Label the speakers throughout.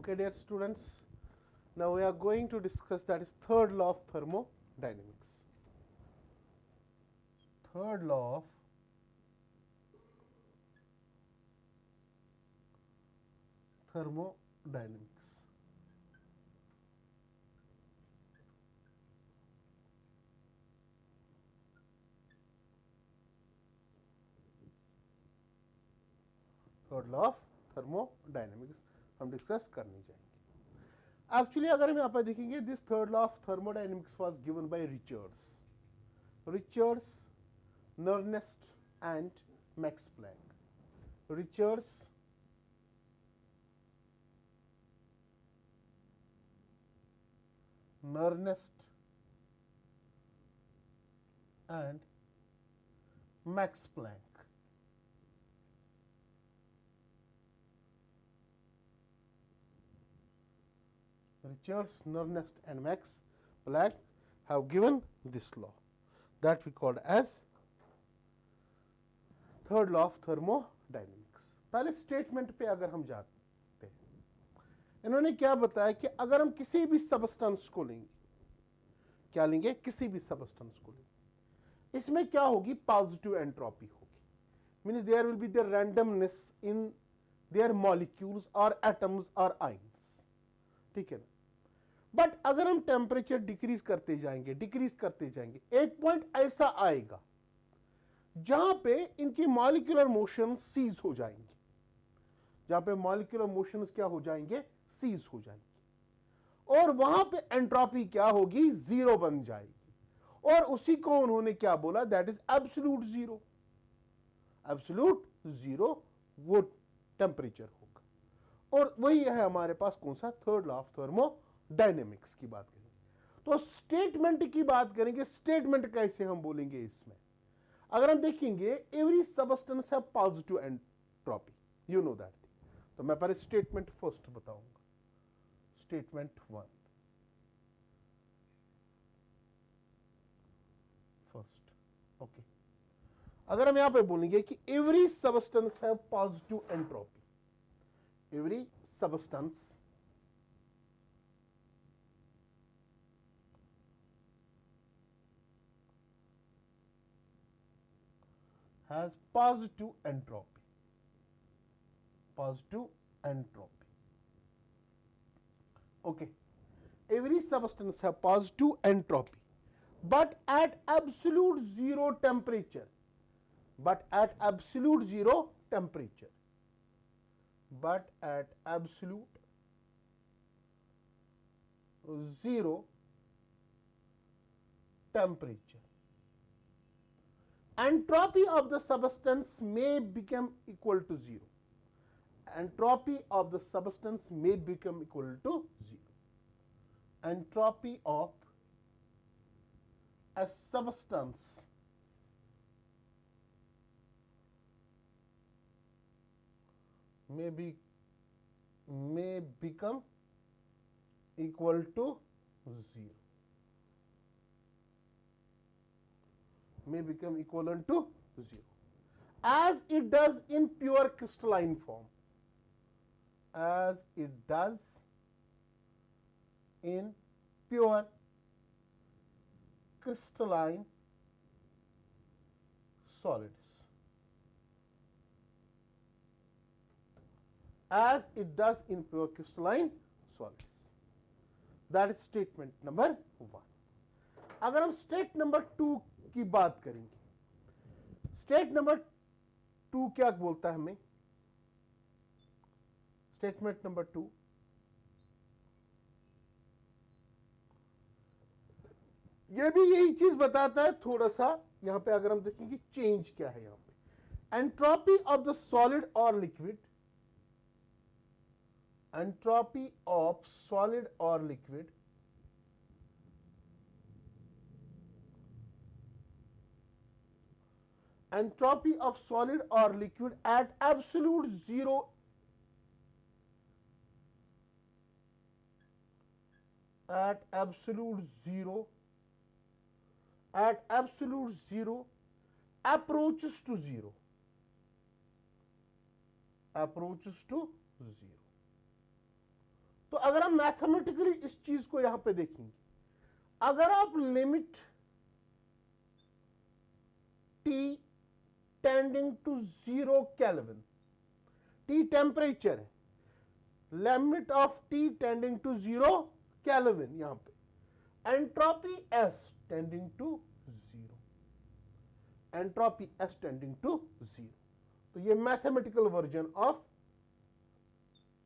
Speaker 1: Okay, dear students, now we are going to discuss that is third law of thermodynamics. Third law of thermodynamics. Third law of thermodynamics हम discuss करने जाएंगे. Actually अगर हम यहाँ पर देखेंगे, this third law of thermodynamics was given by Richards, Nernst and Max Planck. Richards, Nernst and Max Planck. Richards, Nernst and Max Planck have given this law that we called as third law of thermodynamics. पहले statement पे अगर हम जाते हैं, इन्होंने क्या बताया कि अगर हम किसी भी सबस्टेंस को लेंगे, क्या लेंगे, किसी भी सबस्टेंस को लेंगे, इसमें क्या होगी, पॉजिटिव एंट्रोपी होगी. Means there will be the randomness in their molecules और एटम्स और आयंस. ठीक है ना. बट अगर हम टेम्परेचर डिक्रीज करते जाएंगे, एक पॉइंट ऐसा आएगा जहां पे इनकी मॉलिक्यूलर मोशन सीज हो जाएंगे, जहां पे मॉलिक्यूलर मोशंस क्या हो जाएंगे, सीज हो जाएंगे, और वहां पे एंट्रोपी क्या होगी, जीरो बन जाएगी. और उसी को उन्होंने क्या बोला, that is absolute zero. Absolute zero वो टेम्परेचर होगा. और वही है हमारे पास कौन सा, थर्ड लॉ ऑफ थर्मोडायनेमिक्स की बात करेंगे. तो स्टेटमेंट की बात करेंगे. स्टेटमेंट कैसे हम बोलेंगे इसमें, अगर हम देखेंगे, एवरी सबस्टेंस है positive entropy, you know that. तो मैं पहले स्टेटमेंट फर्स्ट बताऊंगा. Statement one first. ओके, अगर हम यहां पे बोलेंगे कि एवरी सबस्टेंस है positive entropy, every substance has positive entropy. Positive entropy. Okay. Every substance has positive entropy, but at absolute zero temperature. But at absolute zero temperature. But at absolute zero temperature. Entropy of the substance may become equal to zero. Entropy of the substance may become equal to zero. Entropy of a substance may become equal to zero. May become equivalent to zero, as it does in pure crystalline form. As it does in pure crystalline solids. As it does in pure crystalline solids. That is statement number one. अगर हम state number two की बात करेंगे, state number two क्या बोलता है हमें, statement number two, यह भी यही चीज बताता है. थोड़ा सा यहां पे अगर हम देखेंगे चेंज क्या है यहां पे, एंट्रोपी ऑफ द सॉलिड और लिक्विड, एंट्रोपी ऑफ सॉलिड और liquid entropy of solid or liquid at absolute zero approaches to zero, तो अगर हम मैथमेटिकली इस चीज को यहां पे देखेंगे, अगर आप limit T tending to 0 kelvin, T temperature है, limit of T tending to 0 kelvin, यहां पे entropy S tending to 0, entropy S tending to 0। तो ये mathematical version of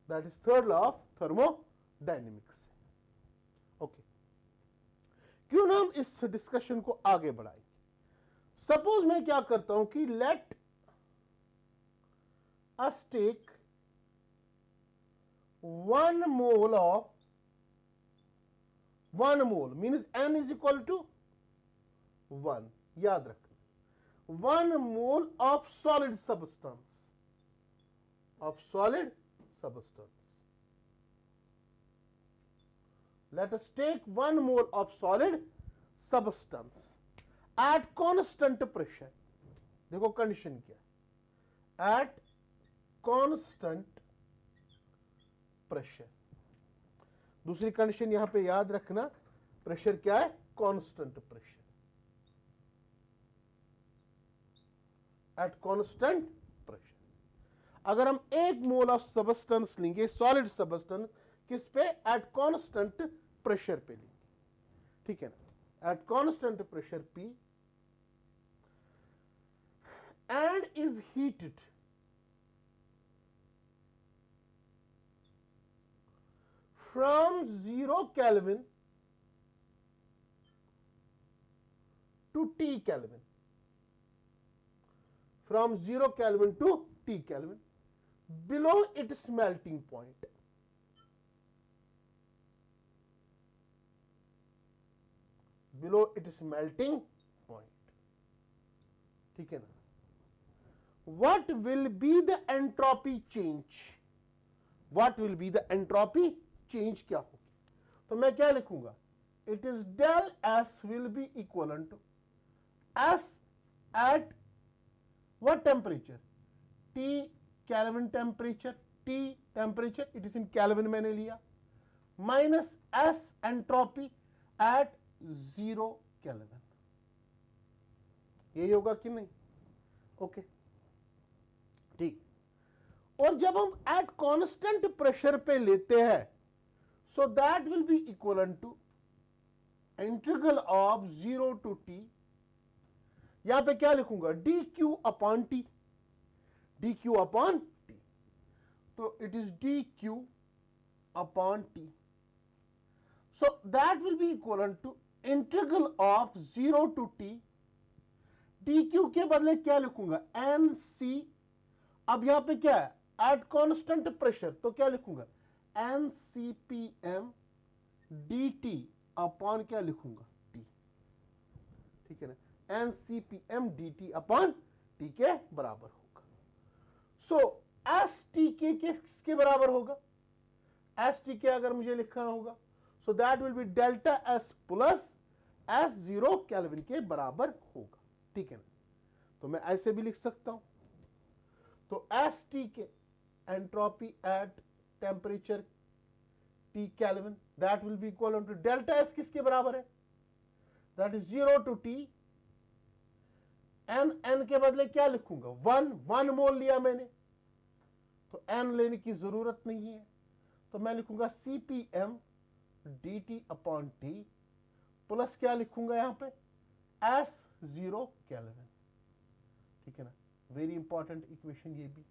Speaker 1: that is third law of thermodynamics है। ओके, क्यों ना हम इस डिस्कशन को आगे बढ़ाएं। सपोज मैं क्या करता हूं कि let us take 1 mole of 1 mole means n is equal to 1, याद रखना 1 mole of solid substance, let us take 1 mole of solid substance at constant pressure। देखो कंडीशन क्या है, at constant pressure। दूसरी कंडीशन यहां पे याद रखना, प्रेशर क्या है, constant pressure, eight constant pressure. अगर हम 1 मोल ऑफ सबस्टेंस लेंगे, सॉलिड सबस्टेंस, किस पे, एट कांस्टेंट प्रेशर पे लेंगे, ठीक है ना, at constant pressure P, and is heated from 0 Kelvin to T Kelvin, from 0 Kelvin to T Kelvin, below its melting point, below its melting point, ठीक है ना। What will be the entropy change? What will be the entropy change क्या होगी? तो मैं क्या लिखूंगा, it is del S will be equal to S at what temperature, T kelvin temperature, T temperature it is in kelvin मैंने लिया, minus S entropy at 0 kelvin. यही होगा कि नहीं? ओके, ठीक। और जब हम एट कांस्टेंट प्रेशर पे लेते हैं, so that will be equivalent to integral of 0 to t, यहां पे क्या लिखूंगा, dq upon t, dq upon t, तो it is dq upon t, so that will be equivalent to integral of 0 to t, dq के बदले क्या लिखूंगा, nc, अब यहां पे क्या है, एट कांस्टेंट प्रेशर, तो क्या लिखूंगा, NCPM dt अपॉन क्या लिखूंगा, T, ठीक है ना, NCPM dt अपॉन T के बराबर होगा। सो STK किसके बराबर होगा, STK अगर मुझे लिखना होगा, so that will B delta S plus S0 kelvin के बराबर होगा, ठीक है ना। तो मैं ऐसे भी लिख सकता हूं, तो STK entropy at temperature T Kelvin, that will be equal to delta S किसके बराबर है, that is 0 to T, n के बदले क्या लिखूंगा, 1 मोल लिया मैंने, तो n लेने की जरूरत नहीं है, तो मैं लिखूंगा CPM dt upon T plus क्या लिखूंगा यहां पे, S0 केल्विन, ठीक है ना। वेरी इंपॉर्टेंट इक्वेशन ये भी,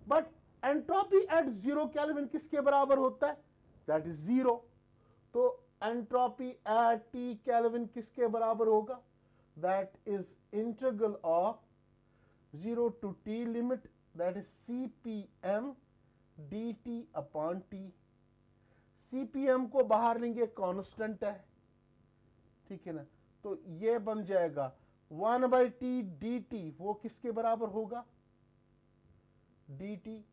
Speaker 1: बट एंट्रोपी एट 0 केल्विन किसके बराबर होता है, दैट इज 0, तो एंट्रोपी एट T केल्विन किसके बराबर होगा, that is integral of 0 to T limit, that is CPM dt upon T, CPM को बाहर लेंगे, कांस्टेंट है, ठीक है ना, तो ये बन जाएगा 1/T dt, वो किसके बराबर होगा, dt,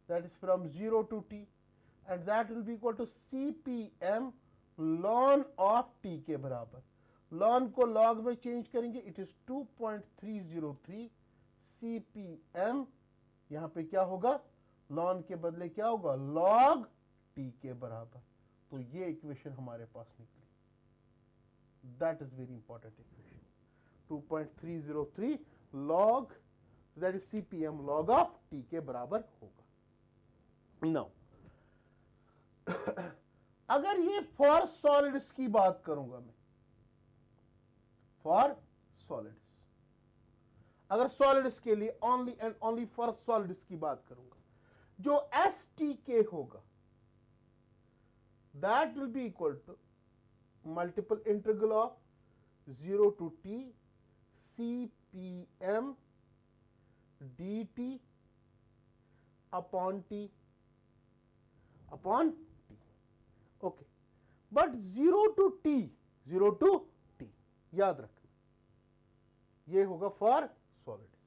Speaker 1: that is from 0 to T, and that will be equal to CPM ln of T के बराबर, ln को log में चेंज करेंगे, it is 2.303 CPM, यहां पे क्या होगा, ln के बदले क्या होगा, log टी के बराबर। तो ये इक्वेशन हमारे पास निकली। That is very important equation. 2.303 log that is CPM log of T के बराबर होगा। नाउ अगर ये फॉर सॉलिड्स की बात करूंगा मैं, फॉर सॉलिड्स, अगर सॉलिड्स के लिए only and only for solids की बात करूंगा, जो STK होगा that will be equal to multiple integral of 0 to t CPM dt upon t okay. But 0 to t याद रखना, ये होगा फॉर सॉलिड्स,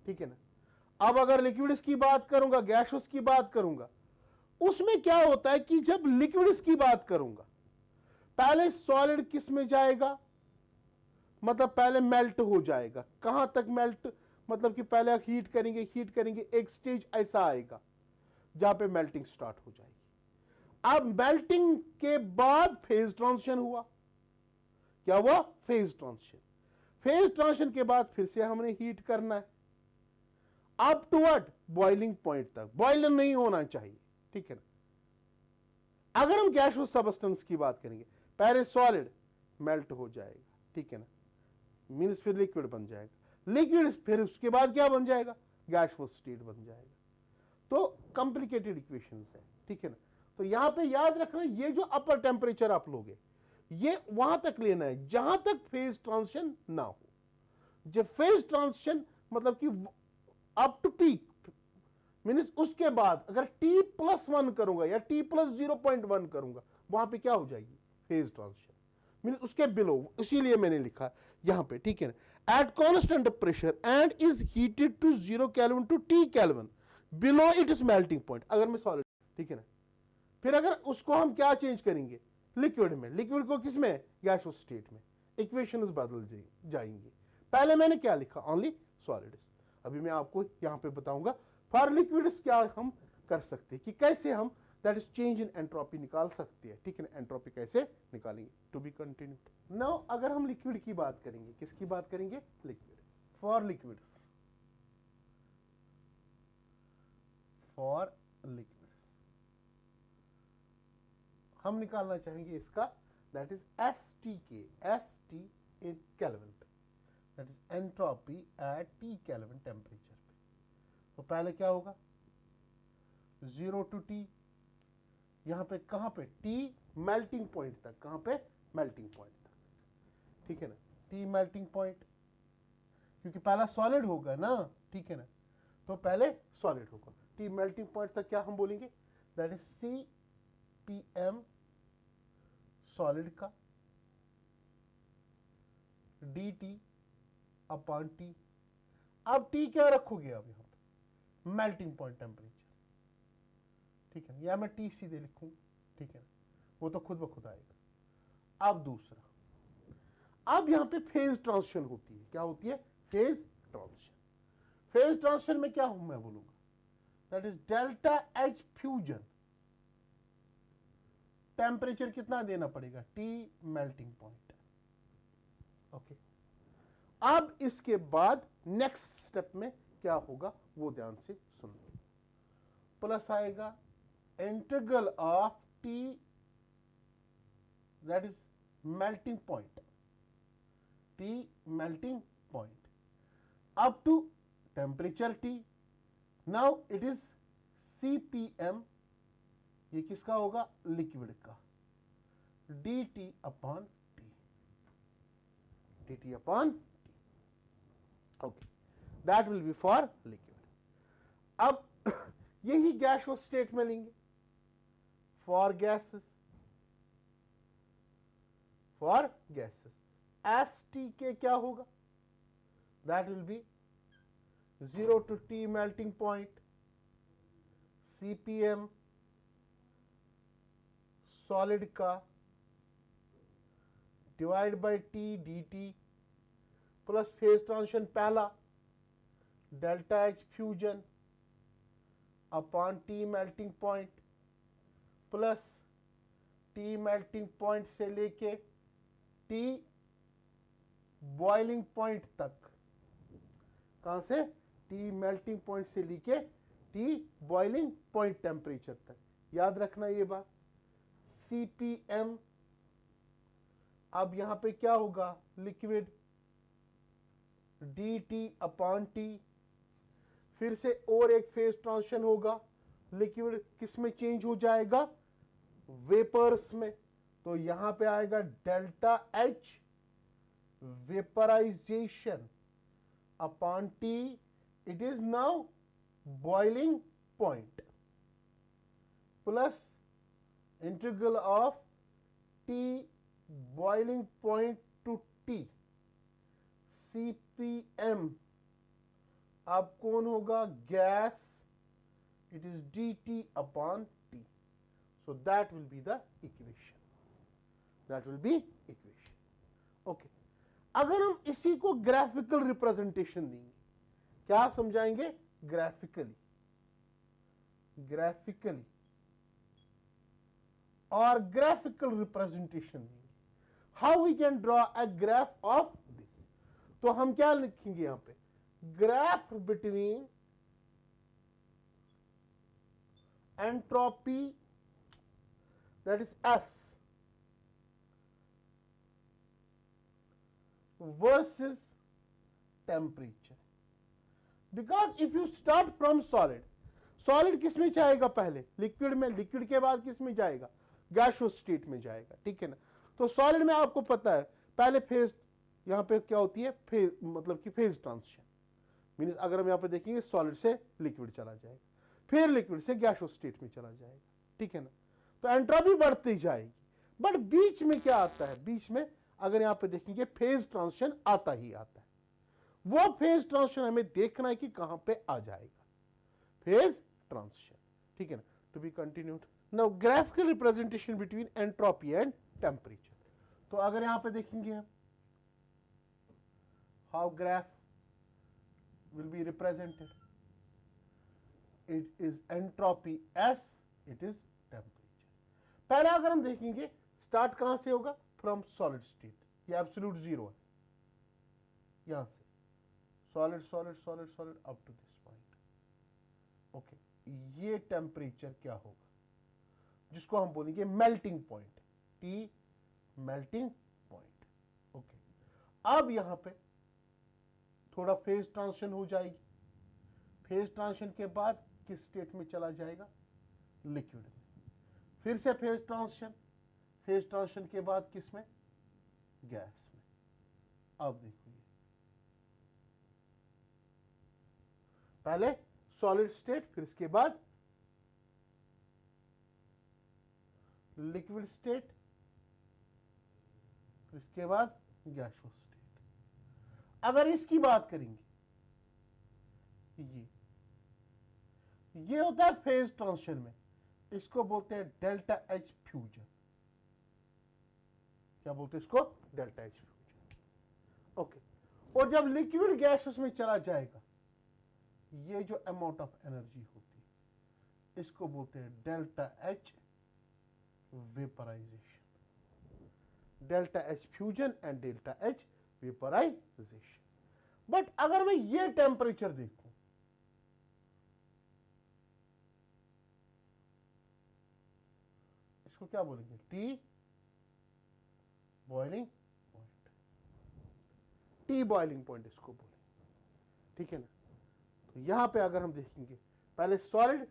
Speaker 1: ठीक है ना। अब अगर लिक्विड्स की बात करूंगा, गैसेस की बात करूंगा, उसमें क्या होता है कि जब लिक्विड्स की बात करूंगा, पहले सॉलिड किस में जाएगा, मतलब पहले मेल्ट हो जाएगा। कहां तक मेल्ट, मतलब कि पहले हीट करेंगे, एक स्टेज ऐसा आएगा जहां पे मेल्टिंग स्टार्ट हो जाएगी। अब मेल्टिंग के बाद फेज ट्रांजिशन हुआ। क्या हुआ? Phase transition. फेज ट्रांजिशन के बाद फिर से हमने हीट करना है अप टूवर्ड बॉइलिंग पॉइंट तक। बॉइलर नहीं होना चाहिए, ठीक है ना। अगर हम गैसियस सबस्टेंस की बात करेंगे, पहले सॉलिड मेल्ट हो जाएगा, ठीक है ना, मींस फिर लिक्विड बन जाएगा। लिक्विड फिर उसके बाद क्या बन जाएगा? गैसियस स्टेट बन जाएगा। तो कॉम्प्लिकेटेड इक्वेशंस है, ठीक है ना। तो यहां पे याद रखना, ये जो अपर टेम्परेचर आप लोगे, ये वहां तक लेना है जहां तक फेज ट्रांजिशन ना हो। जब फेज ट्रांजिशन मतलब कि अप टू पीक मींस उसके बाद अगर T+1 करूंगा या T+0.1 करूंगा, वहां पे क्या हो जाएगी? Phase transition. मींस उसके बिलो, इसीलिए मैंने लिखा यहां पे, ठीक है ना। At constant pressure and is heated to 0 kelvin to T kelvin below it is melting point. अगर मैं सॉलिड, ठीक है ना, फिर अगर उसको हम क्या चेंज करेंगे? लिक्विड में। लिक्विड को किस में? गैसियस स्टेट में। इक्वेशंस बदल जाएंगी। पहले मैंने क्या लिखा? Only solids. अभी मैं आपको यहां पे बताऊंगा फॉर लिक्विड्स क्या हम कर सकते हैं, कि कैसे हम that is change in entropy निकाल सकते हैं, ठीक है ना। एंट्रोपी कैसे निकालेंगे, टू बी कंटिन्यूड। नाउ अगर हम लिक्विड की बात करेंगे, किसकी बात करेंगे? Liquid. For liquids, for liquids हम निकालना चाहेंगे इसका, that is STK, ST in kelvin, that is entropy at T kelvin temperature पे। तो पहले क्या होगा? 0 to T, यहां पे कहां पे? T मेल्टिंग पॉइंट तक। कहां पे? मेल्टिंग पॉइंट तक, ठीक है ना। T मेल्टिंग पॉइंट, क्योंकि पहला सॉलिड होगा ना, ठीक है ना, तो पहले सॉलिड होगा। T मेल्टिंग पॉइंट तक क्या हम बोलेंगे? दैट इज CPM सॉलिड का dt अपॉन T। अब T क्या रखोगे? अब यहां पे मेल्टिंग पॉइंट टेम्परेचर, ठीक है, या मैं T सीधे लिखूं, ठीक है, वो तो खुद ब खुद आएगा। अब दूसरा, अब यहां पे फेज ट्रांजिशन होती है। क्या होती है? Phase transition. फेज ट्रांजिशन में क्या हूं मैं बोलूंगा? That is delta H fusion. Temperature कितना देना पड़ेगा? T melting point, okay. अब इसके बाद नेक्स्ट स्टेप में क्या होगा वो ध्यान से सुन लो। प्लस आएगा integral of T that is melting point, T melting point up to temperature T। Now it is CPM, ये किसका होगा? लिक्विड का, dt upon dt upon T, okay, that will be for liquid. अब यही gaseous state में लेंगे for gases, for gases STK क्या होगा? That will be 0 to T melting point CPM solid का divide by T dt plus phase transition पहला delta H fusion upon T melting point plus T melting point से लेके T boiling point तक। कहां से? T melting point से लेके T boiling point temperature तक। याद रखना ये बात, CPM। अब यहां पे क्या होगा? Liquid dt upon T. फिर से और एक फेज ट्रांजिशन होगा, लिक्विड किस में चेंज हो जाएगा? वेपर्स में। तो यहां पे आएगा delta H vaporisation upon T, it is now boiling point, plus integral of T boiling point two T CPM। अब कौन होगा? Gas, it is dt upon T. So that will be the equation. That will be equation. Okay. अगर हम इसी को graphical representation देंगे, क्या समझाएंगे? ग्राफिकली, ग्राफिकली और ग्राफिकल रिप्रेजेंटेशन देंगे। How we can draw a graph of this? तो हम क्या लिखेंगे यहां पे? Graph between entropy, that is S, versus temperature. Because if you start from solid, solid किस में जाएगा? पहले लिक्विड में, लिक्विड के बाद किस में जाएगा? गैसियस स्टेट में जाएगा, ठीक है ना। तो सॉलिड में आपको पता है पहले फेज, यहां पे क्या होती है? फेज, मतलब कि फेज ट्रांजिशन। मींस अगर हम यहां पे देखेंगे सॉलिड से लिक्विड चला जाएगा, फिर लिक्विड से गैसियस स्टेट में चला जाएगा, ठीक है ना। तो एंट्रोपी बढ़ती जाएगी, बट बीच में क्या आता है? बीच में अगर यहां पे देखेंगे फेज ट्रांजिशन आता ही आता है। वो फेज ट्रांजिशन हमें देखना है कि कहां पे आ जाएगा, फेज ट्रांजिशन, ठीक है ना। To be continued. Now graphical representation between entropy and temperature. तो अगर यहां पे देखेंगे हम, how graph will be represented, it is entropy S, it is temperature. पहले अगर हम देखेंगे स्टार्ट कहां से होगा? फ्रॉम सॉलिड स्टेट, ये एब्सोल्यूट जीरो है, यहां से solid solid solid solid up to this point. Okay, ये टेम्परेचर क्या होगा? जिसको हम बोलेंगे melting point, T melting point. Okay, अब यहां पे थोड़ा फेज ट्रांजिशन हो जाएगी। फेज ट्रांजिशन के बाद किस स्टेट में चला जाएगा? लिक्विड में। फिर से फेज ट्रांजिशन, फेज ट्रांजिशन के बाद किस में? गैस में। अब देखो, ये पहले सॉलिड स्टेट, फिर इसके बाद लिक्विड स्टेट, फिर इसके बाद गैसियस स्टेट। अगर इसकी बात करेंगे, ये होता है फेज ट्रांजिशन में, इसको बोलते हैं डेल्टा H फ्यूजन। क्या बोलते हैं इसको? Delta H fusion. ओके, और जब लिक्विड गैस उसमें चला जाएगा, ये जो अमाउंट ऑफ एनर्जी होती है, इसको बोलते हैं delta H vaporization. Delta H fusion and delta H vaporization. But अगर मैं ये टेम्परेचर देखूं, इसको क्या बोलेंगे? T boiling point, T boiling point इसको बोलेंगे, ठीक है ना। तो यहां पे अगर हम देखेंगे, पहले सॉलिड,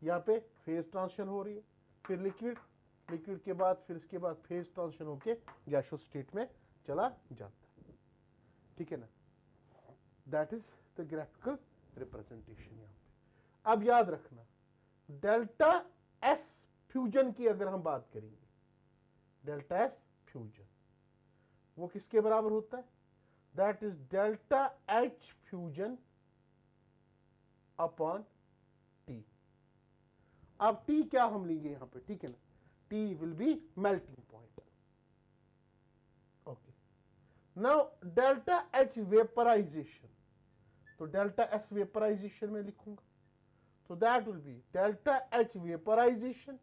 Speaker 1: यहां पे फेज ट्रांजिशन हो रही है, फिर लिक्विड, लिक्विड के बाद फिर इसके बाद फेज ट्रांजिशन होके गैसियस स्टेट में चला जाता है, ठीक है ना। That is the graphical representation यहां पे। अब याद रखना, डेल्टा S फ्यूजन की अगर हम बात करेंगे, डेल्टा S फ्यूजन वो किसके बराबर होता है? That is delta H fusion upon T। अब T क्या हम लेंगे यहां पे, ठीक है ना। T will be melting point. Okay. Now delta H vaporization. तो delta S vaporization में लिखूंगा, तो that will be delta H vaporization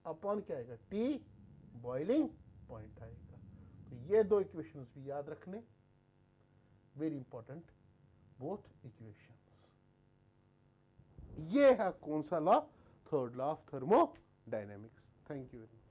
Speaker 1: upon क्या आएगा, T बॉइलिंग पॉइंट आएगा। तो ये दो इक्वेशंस भी याद रखने, वेरी इंपॉर्टेंट बोथ इक्वेशंस। ये है कौन सा law, third law of thermodynamics. Thank you very much.